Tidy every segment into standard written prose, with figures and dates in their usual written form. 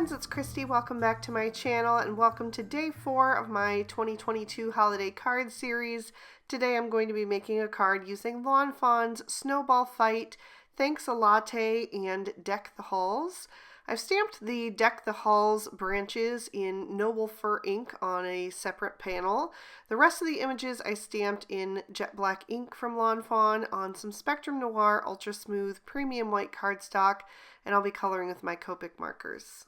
friends, it's Christy. Welcome back to my channel and welcome to day 4 of my 2022 holiday card series. Today I'm going to be making a card using Lawn Fawn's Snowball Fight, Thanks a Latte, and Deck the Halls. I've stamped the Deck the Halls branches in Noble Fur ink on a separate panel. The rest of the images I stamped in jet black ink from Lawn Fawn on some Spectrum Noir Ultra Smooth Premium White cardstock, and I'll be coloring with my Copic markers.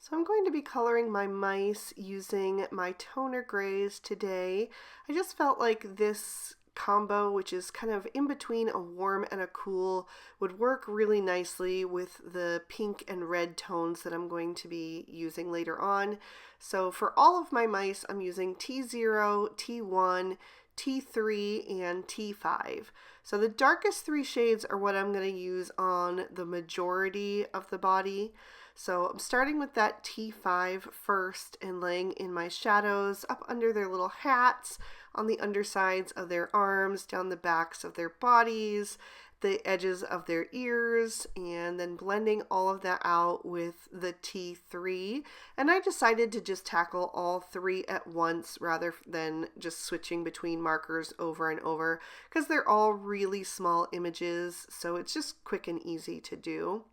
So I'm going to be coloring my mice using my toner grays today. I just felt like this combo, which is kind of in between a warm and a cool, would work really nicely with the pink and red tones that I'm going to be using later on. So for all of my mice, I'm using T0, T1, T3, and T5. So the darkest 3 shades are what I'm going to use on the majority of the body. So I'm starting with that T5 first and laying in my shadows up under their little hats, on the undersides of their arms, down the backs of their bodies, the edges of their ears, and then blending all of that out with the T3. And I decided to just tackle all 3 at once rather than just switching between markers over and over, because they're all really small images, so it's just quick and easy to do.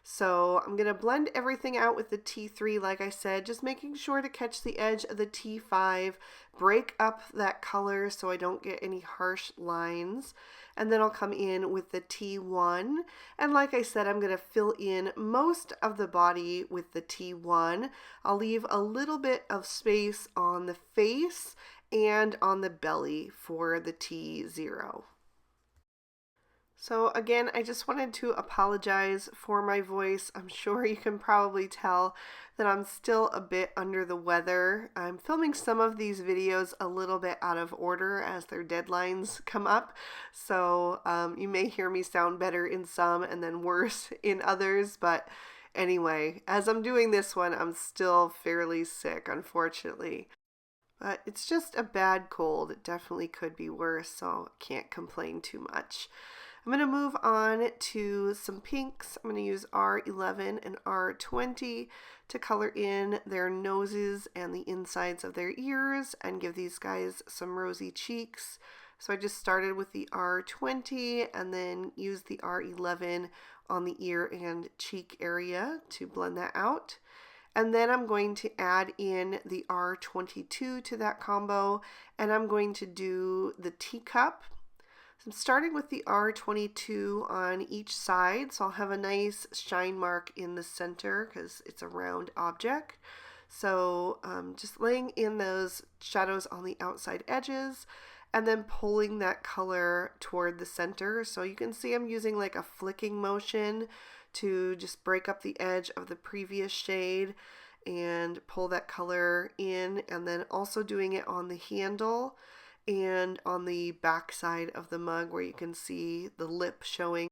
So I'm going to blend everything out with the T3, like I said, just making sure to catch the edge of the T5, break up that color so I don't get any harsh lines, and then I'll come in with the T1, and like I said, I'm going to fill in most of the body with the T1. I'll leave a little bit of space on the face and on the belly for the T0. So again, I just wanted to apologize for my voice. I'm sure you can probably tell that I'm still a bit under the weather. I'm filming some of these videos a little bit out of order as their deadlines come up. So you may hear me sound better in some and then worse in others. But anyway, as I'm doing this one, I'm still fairly sick, unfortunately. But it's just a bad cold. It definitely could be worse, so I can't complain too much. I'm going to move on to some pinks. I'm going to use R11 and R20 to color in their noses and the insides of their ears and give these guys some rosy cheeks. So I just started with the R20 and then used the R11 on the ear and cheek area to blend that out. And then I'm going to add in the R22 to that combo, and I'm going to do the teacup. So I'm starting with the R22 on each side, so I'll have a nice shine mark in the center because it's a round object. So just laying in those shadows on the outside edges and then pulling that color toward the center. So you can see I'm using like a flicking motion to just break up the edge of the previous shade and pull that color in, and then also doing it on the handle and on the back side of the mug where you can see the lip showing.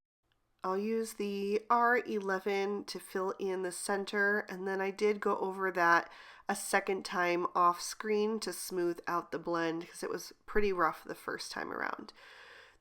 I'll use the R11 to fill in the center, and then I did go over that a second time off screen to smooth out the blend because it was pretty rough the first time around.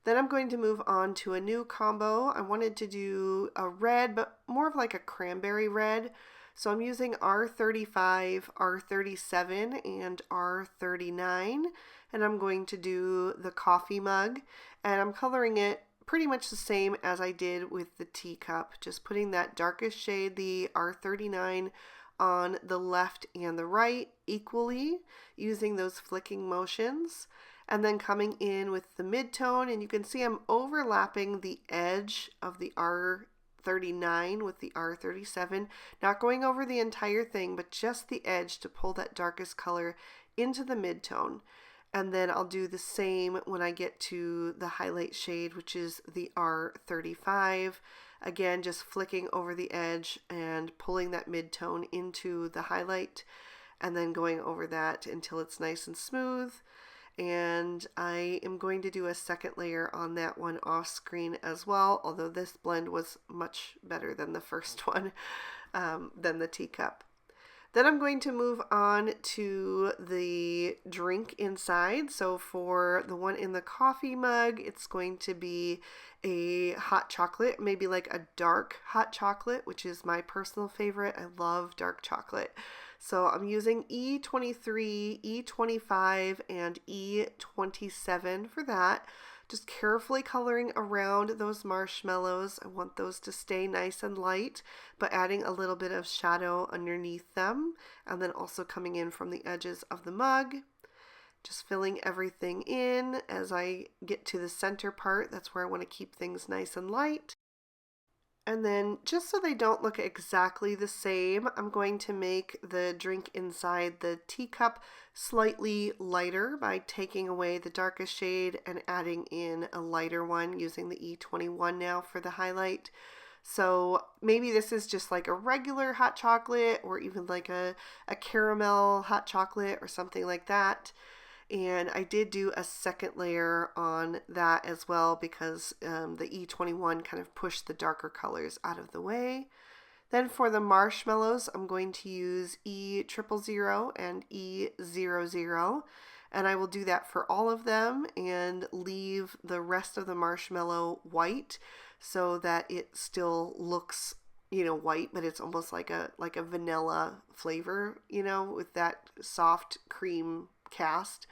Then I'm going to move on to a new combo. I wanted to do a red, but more of like a cranberry red. So I'm using R35, R37, and R39. And I'm going to do the coffee mug. And I'm coloring it pretty much the same as I did with the teacup. Just putting that darkest shade, the R39, on the left and the right equally, using those flicking motions. And then coming in with the mid-tone, and you can see I'm overlapping the edge of the R39 with the R37, not going over the entire thing, but just the edge to pull that darkest color into the mid-tone. And then I'll do the same when I get to the highlight shade, which is the R35. Again, just flicking over the edge and pulling that mid-tone into the highlight, and then going over that until it's nice and smooth. And I am going to do a second layer on that one off screen as well, although this blend was much better than the first one, than the teacup. Then I'm going to move on to the drink inside. So for the one in the coffee mug, it's going to be a hot chocolate, maybe like a dark hot chocolate, which is my personal favorite. I love dark chocolate. So I'm using E23, E25, and E27 for that. Just carefully coloring around those marshmallows. I want those to stay nice and light, but adding a little bit of shadow underneath them, and then also coming in from the edges of the mug. Just filling everything in as I get to the center part. That's where I want to keep things nice and light. And then just so they don't look exactly the same, I'm going to make the drink inside the teacup slightly lighter by taking away the darkest shade and adding in a lighter one using the E21 now for the highlight. So maybe this is just like a regular hot chocolate or even like a caramel hot chocolate or something like that. And I did do a second layer on that as well because the E21 kind of pushed the darker colors out of the way. Then for the marshmallows, I'm going to use E000 and E00. And I will do that for all of them and leave the rest of the marshmallow white so that it still looks, white, but it's almost like a vanilla flavor, with that soft cream cast.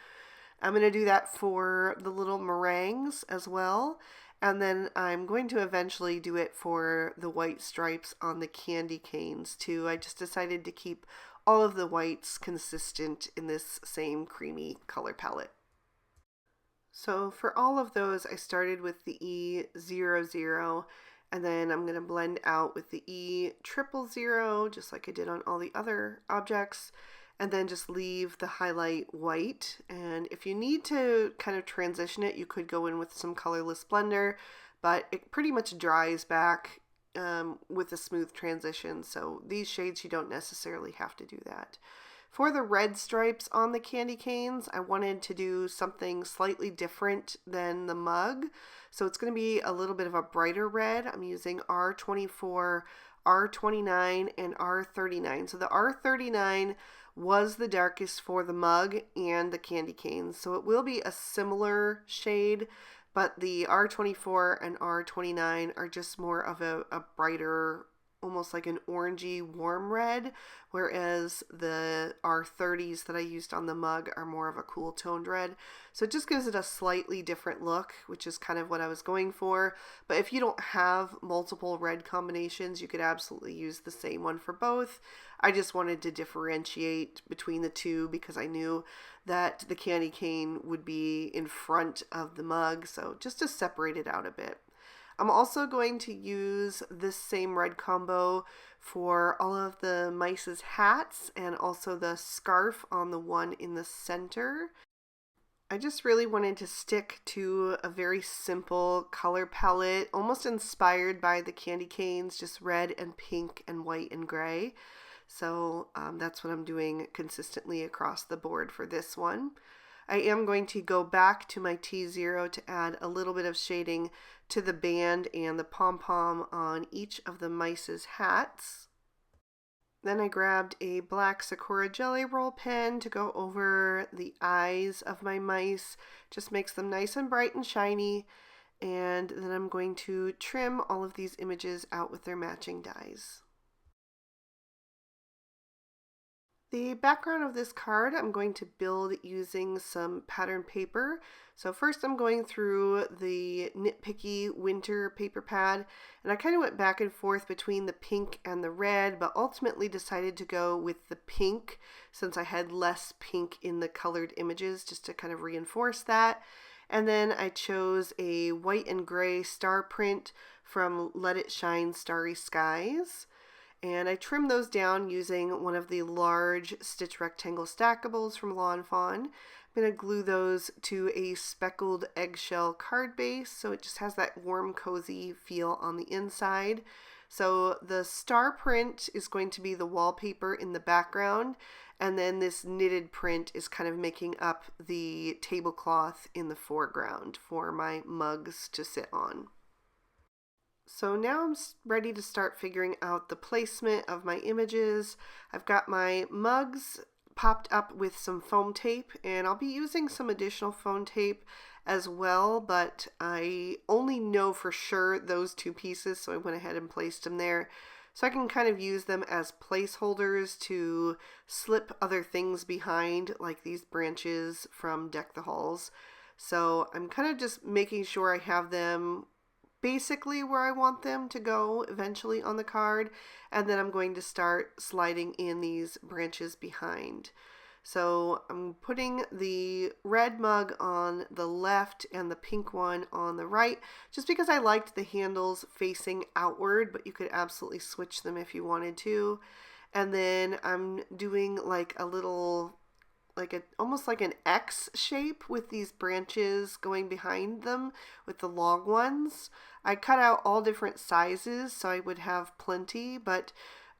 I'm going to do that for the little meringues as well. And then I'm going to eventually do it for the white stripes on the candy canes too. I just decided to keep all of the whites consistent in this same creamy color palette. So for all of those, I started with the E00, and then I'm going to blend out with the E000, just like I did on all the other objects, and then just leave the highlight white. And if you need to kind of transition it, you could go in with some colorless blender, but it pretty much dries back with a smooth transition. So these shades, you don't necessarily have to do that. For the red stripes on the candy canes, I wanted to do something slightly different than the mug. So it's going to be a little bit of a brighter red. I'm using R24, R29, and R39. So the R39 was the darkest for the mug and the candy canes. So it will be a similar shade, but the R24 and R29 are just more of a brighter, almost like an orangey warm red, whereas the R30s that I used on the mug are more of a cool toned red. So it just gives it a slightly different look, which is kind of what I was going for. But if you don't have multiple red combinations, you could absolutely use the same one for both. I just wanted to differentiate between the two because I knew that the candy cane would be in front of the mug, so just to separate it out a bit. I'm also going to use this same red combo for all of the mice's hats and also the scarf on the one in the center. I just really wanted to stick to a very simple color palette, almost inspired by the candy canes, just red and pink and white and gray. So that's what I'm doing consistently across the board for this one. I am going to go back to my T0 to add a little bit of shading to the band and the pom-pom on each of the mice's hats. Then I grabbed a black Sakura Jelly Roll pen to go over the eyes of my mice. Just makes them nice and bright and shiny. And then I'm going to trim all of these images out with their matching dies. The background of this card I'm going to build using some pattern paper. So first I'm going through the Nitpicky Winter paper pad, and I kind of went back and forth between the pink and the red, but ultimately decided to go with the pink since I had less pink in the colored images, just to kind of reinforce that. And then I chose a white and gray star print from Let It Shine Starry Skies. And I trimmed those down using one of the large stitch rectangle stackables from Lawn Fawn. I'm going to glue those to a speckled eggshell card base so it just has that warm, cozy feel on the inside. So the star print is going to be the wallpaper in the background, and then this knitted print is kind of making up the tablecloth in the foreground for my mugs to sit on. So now I'm ready to start figuring out the placement of my images. I've got my mugs popped up with some foam tape, and I'll be using some additional foam tape as well, but I only know for sure those two pieces, so I went ahead and placed them there. So I can kind of use them as placeholders to slip other things behind, like these branches from Deck the Halls. So I'm kind of just making sure I have them basically where I want them to go eventually on the card, and then I'm going to start sliding in these branches behind. So I'm putting the red mug on the left and the pink one on the right, just because I liked the handles facing outward, but you could absolutely switch them if you wanted to. And then I'm doing like a little, almost like an X shape with these branches going behind them with the long ones. I cut out all different sizes so I would have plenty, but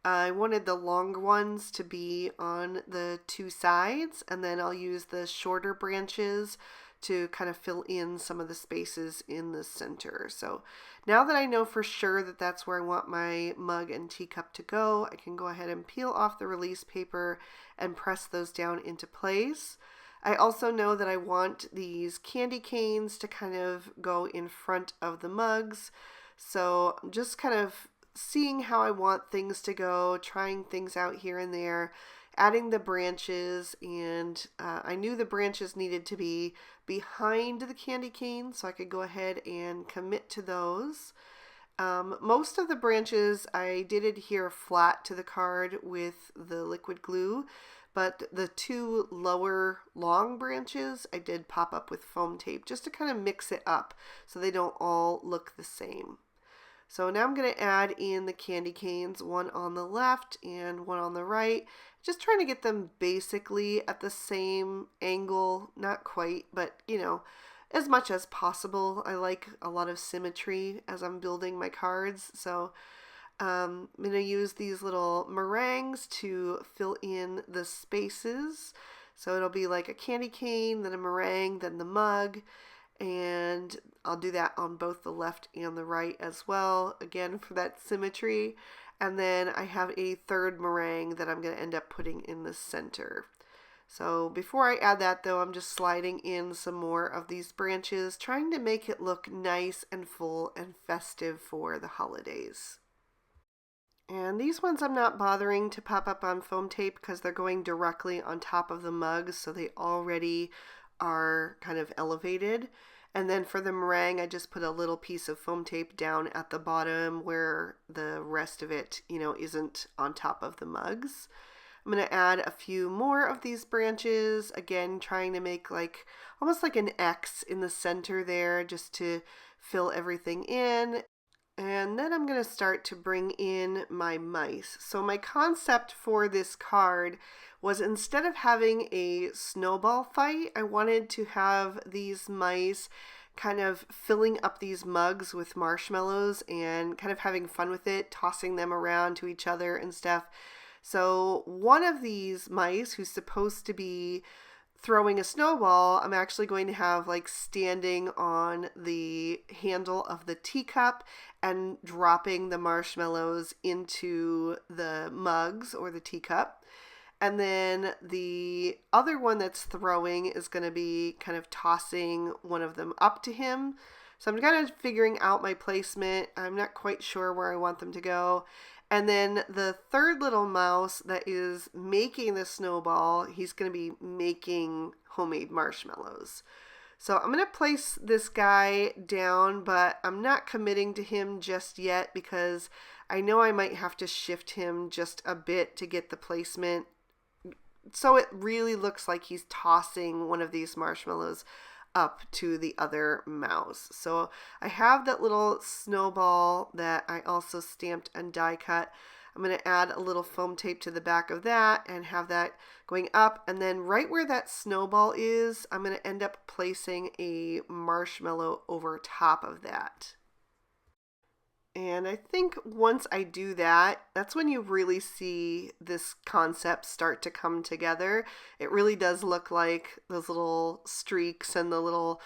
I wanted the long ones to be on the two sides, and then I'll use the shorter branches to kind of fill in some of the spaces in the center. So now that I know for sure that that's where I want my mug and teacup to go, I can go ahead and peel off the release paper and press those down into place. I also know that I want these candy canes to kind of go in front of the mugs. So I'm just kind of seeing how I want things to go, trying things out here and there, adding the branches, and I knew the branches needed to be behind the candy cane, so I could go ahead and commit to those. Most of the branches I did adhere flat to the card with the liquid glue, but the two lower long branches I did pop up with foam tape just to kind of mix it up so they don't all look the same. So now I'm going to add in the candy canes, one on the left and one on the right, just trying to get them basically at the same angle, not quite, but as much as possible. I like a lot of symmetry as I'm building my cards, so I'm going to use these little meringues to fill in the spaces. So it'll be like a candy cane, then a meringue, then the mug, and I'll do that on both the left and the right as well, again for that symmetry. And then I have a third meringue that I'm going to end up putting in the center. So before I add that though, I'm just sliding in some more of these branches, trying to make it look nice and full and festive for the holidays. And these ones I'm not bothering to pop up on foam tape because they're going directly on top of the mugs, so they already are kind of elevated. And then for the meringue, I just put a little piece of foam tape down at the bottom where the rest of it, isn't on top of the mugs. I'm going to add a few more of these branches, again trying to make almost like an X in the center there just to fill everything in. And then I'm going to start to bring in my mice. So my concept for this card was, instead of having a snowball fight, I wanted to have these mice kind of filling up these mugs with marshmallows and kind of having fun with it, tossing them around to each other and stuff. So one of these mice, who's supposed to be throwing a snowball, I'm actually going to have standing on the handle of the teacup and dropping the marshmallows into the mugs or the teacup. And then the other one that's throwing is going to be kind of tossing one of them up to him. So I'm kind of figuring out my placement. I'm not quite sure where I want them to go. And then the third little mouse that is making the snowball, he's going to be making homemade marshmallows. So I'm going to place this guy down, but I'm not committing to him just yet because I know I might have to shift him just a bit to get the placement, so it really looks like he's tossing one of these marshmallows up to the other mouse. So I have that little snowball that I also stamped and die cut. I'm going to add a little foam tape to the back of that and have that going up. And then right where that snowball is, I'm going to end up placing a marshmallow over top of that. And I think once I do that, that's when you really see this concept start to come together. It really does look like those little streaks and the little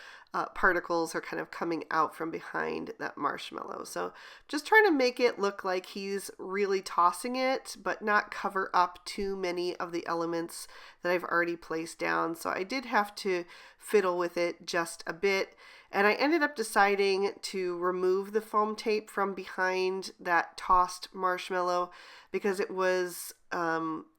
particles are kind of coming out from behind that marshmallow. So just trying to make it look like he's really tossing it, but not cover up too many of the elements that I've already placed down. So I did have to fiddle with it just a bit. And I ended up deciding to remove the foam tape from behind that tossed marshmallow because it was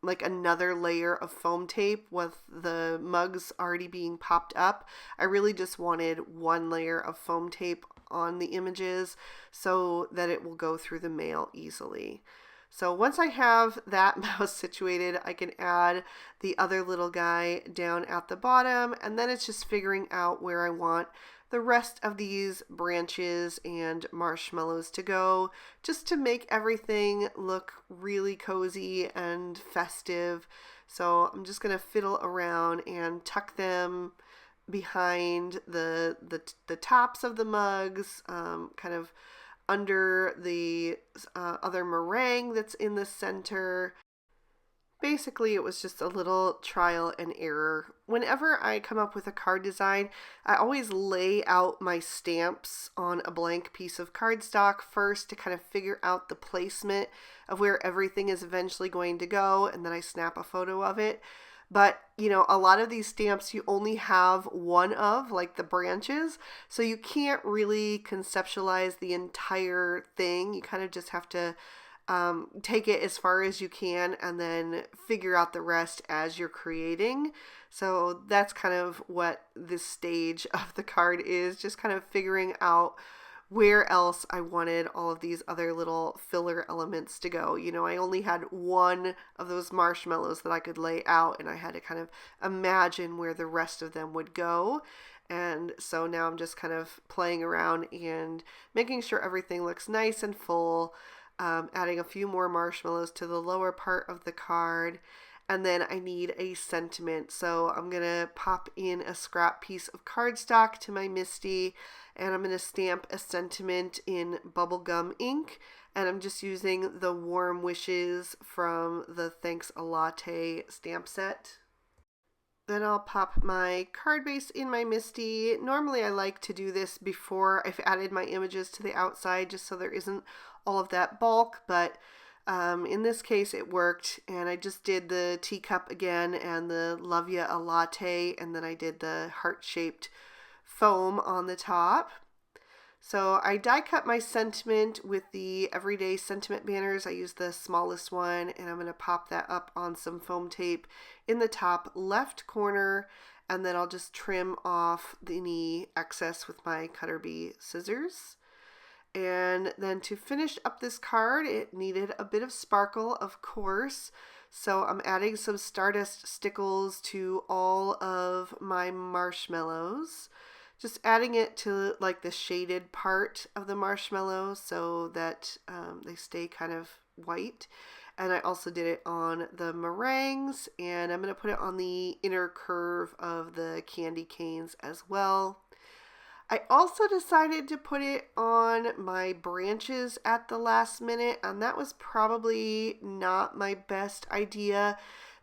like another layer of foam tape with the mugs already being popped up. I really just wanted one layer of foam tape on the images so that it will go through the mail easily. So once I have that mouse situated, I can add the other little guy down at the bottom, and then it's just figuring out where I want the rest of these branches and marshmallows to go, just to make everything look really cozy and festive. So I'm just going to fiddle around and tuck them behind the tops of the mugs, kind of under the other meringue that's in the center. Basically, it was just a little trial and error. Whenever I come up with a card design, I always lay out my stamps on a blank piece of cardstock first to kind of figure out the placement of where everything is eventually going to go, and then I snap a photo of it. But, you know, a lot of these stamps you only have one of, like the branches, so you can't really conceptualize the entire thing. You kind of just have to take it as far as you can and then figure out the rest as you're creating. So that's kind of what this stage of the card is, just kind of figuring out where else I wanted all of these other little filler elements to go. You know, I only had one of those marshmallows that I could lay out, and I had to kind of imagine where the rest of them would go. And so now I'm just kind of playing around and making sure everything looks nice and full. Adding a few more marshmallows to the lower part of the card, and then I need a sentiment. So I'm going to pop in a scrap piece of cardstock to my Misty, and I'm going to stamp a sentiment in bubblegum ink, and I'm just using the Warm Wishes from the Thanks a Latte stamp set. Then I'll pop my card base in my Misty. Normally I like to do this before I've added my images to the outside, just so there isn't all of that bulk, but in this case it worked, and I just did the teacup again and the Love Ya a Latte, and then I did the heart-shaped foam on the top. So I die cut my sentiment with the Everyday Sentiment banners. I used the smallest one, and I'm going to pop that up on some foam tape in the top left corner, and then I'll just trim off any excess with my Cutter Bee scissors. And then to finish up this card, it needed a bit of sparkle, of course. So I'm adding some Stardust Stickles to all of my marshmallows. Just adding it to like the shaded part of the marshmallow so that they stay kind of white. And I also did it on the meringues, and I'm going to put it on the inner curve of the candy canes as well. I also decided to put it on my branches at the last minute, and that was probably not my best idea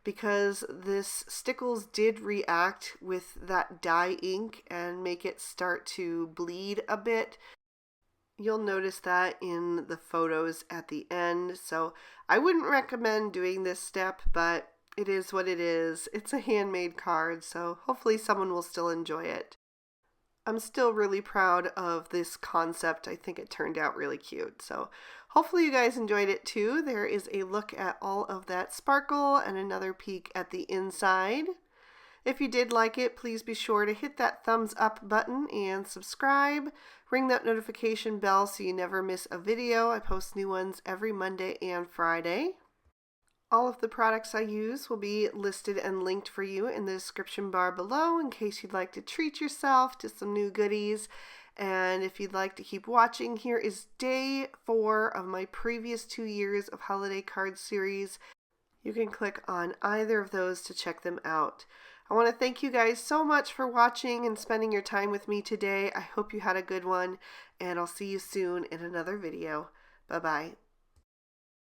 because this Stickles did react with that dye ink and make it start to bleed a bit. You'll notice that in the photos at the end, so I wouldn't recommend doing this step, but it is what it is. It's a handmade card, so hopefully someone will still enjoy it. I'm still really proud of this concept. I think it turned out really cute. So hopefully you guys enjoyed it too. There is a look at all of that sparkle and another peek at the inside. If you did like it, please be sure to hit that thumbs up button and subscribe. Ring that notification bell so you never miss a video. I post new ones every Monday and Friday. All of the products I use will be listed and linked for you in the description bar below in case you'd like to treat yourself to some new goodies. And if you'd like to keep watching, here is day 4 of my previous 2 years of holiday card series. You can click on either of those to check them out. I want to thank you guys so much for watching and spending your time with me today. I hope you had a good one, and I'll see you soon in another video. Bye-bye.